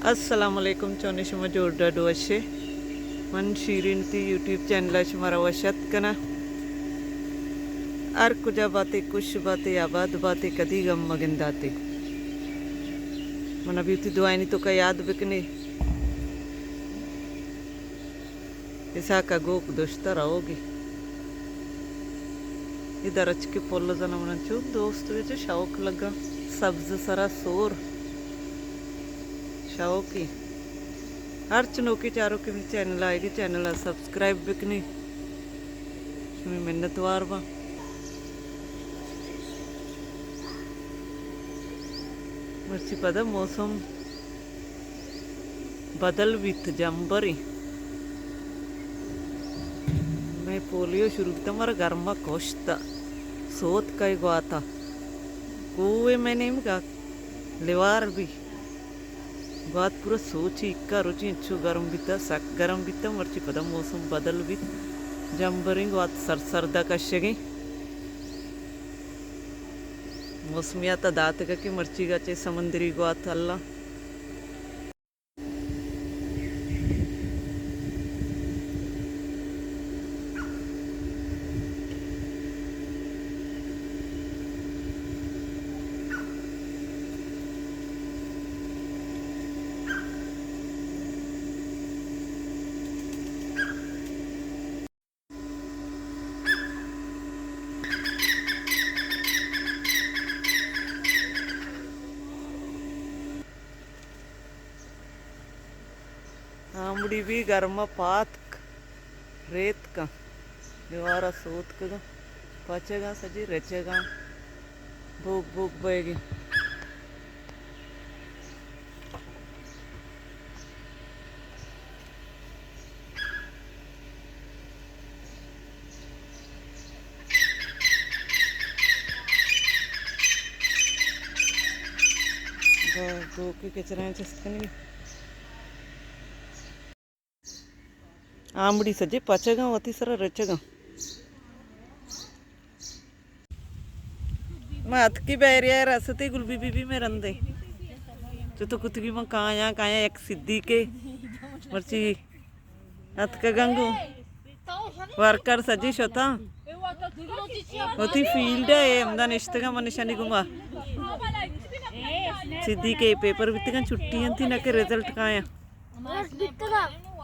Assalamualaikum चौने शुमा जोड़ा डोशे मन शीरीन ती यूट्यूब चैनल शुमारा वशत कना आर कुजा बातें कुछ बातें आबाद बातें कदी गम मगंदाते मन अभी उती दुआई तो का याद बिकने ऐसा का गोक दोस्ता रहोगे इधर अच के पोलो जना मन चुप दोस्त वे जो शौक लगा सब्ज सरा सोर शौकी हर चनोकी चारों के भी चैनल आएगी चैनल सब्सक्राइब बिकनी मेहनत वार बा मर्ची पदा मौसम बदल वित जंबरी मैं पोलियो शुरू किया मारा गर्मा कोश्ता सोत कई गुआता कुएं मैंने इनका लेवार भी बात पूरा सोची इक्का रुचि अच्छु गरम बीता सक गरम बीता मर्ची पदा मौसम बदल भी जंबरिंग बात सर सरदा कशेगी मौसमियाता दात का कि मर्ची का चे समुद्री गुआत अल्लाह आमड़ी भी गर्मा पात रेत का दीवारा सोत का पचेगा सजी रचेगा भूख भूख बहेगी भूख की कचरा चस्कनी आमड़ी सजे पचेगा अति सरा रचेगा मैं हथ की बैरिया रसते गुलबी बीबी में रंदे जो तो कुतगी में कहाँ एक सिद्धि के मर्ची हथ का गंगू वर्कर सजी शोता होती फील्ड है हमदा निश्तगा मनुष्यानी गुमा सिद्धि के पेपर बितगा छुट्टी थी ना के रिजल्ट कहाँ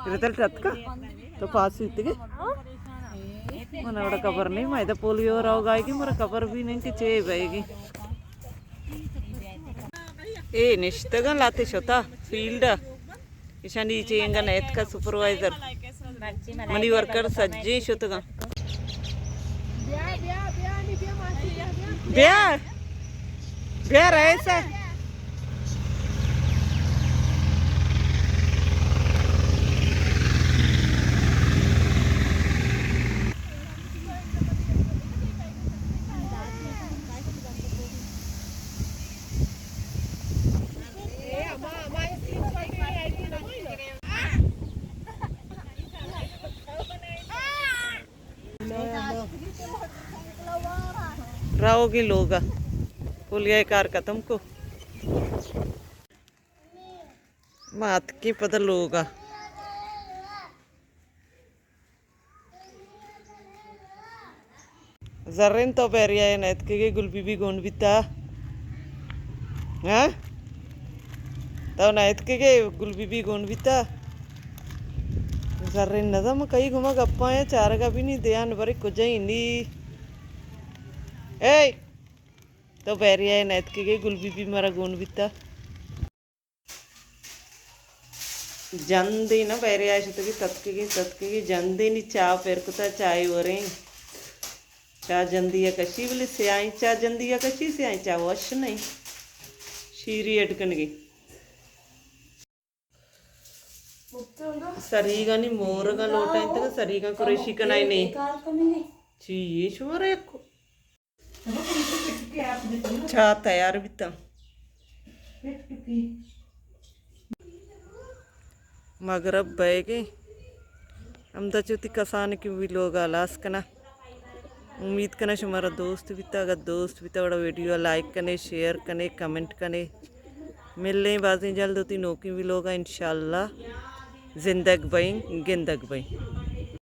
रिजल्ट हथ का तो पास हुई मन बड़ा खबर नहीं मैं तो पोलियो राव गाएगी मेरा खबर भी नहीं कि चे बहेगी ए निश्तगा लाते शोता फील्ड ईशानी चेंगा नेत का सुपरवाइजर मनी वर्कर सज्जे शोतगा ब्या ब्या रहे से रहोगी लोग पुलिया कार का तुमको मात की पता लोगा जर्रेन तो पेरिया है नेत के गुलबी भी गोंड बिता हाँ तो नेत के गुलबी भी गोंड बिता जर्रेन नदा मैं कहीं घुमा गप्पा है चार का भी नहीं ध्यान बरे कुछ ही नहीं ए तो बैरिया है नेत के गुलबी भी मारा गोंड बिता जंदे ना बैरिया है तो तत्के जंदे नहीं चाह पेर कुता चाय वरे चा जंदी या कशी बोले सियाई चा जंदी या कशी सियाई चा वश नहीं शीरी अटकन गई सरीगा नहीं मोरगा लोटा इंतगा सरीगा कुरेशी कनाई नहीं ची ये शुमारा एक चा तैयार बिता मगरब बैगे अमदा चुती कसान की भी लोग आलास कना उम्मीद करना हमारा दोस्त भी था अगर दोस्त भी था बड़ा वीडियो लाइक करें शेयर करें कमेंट करें मिलने बाजी जल्द होती नौकी भी लोग इंशाल्लाह जिंदग बई गिंदग बई।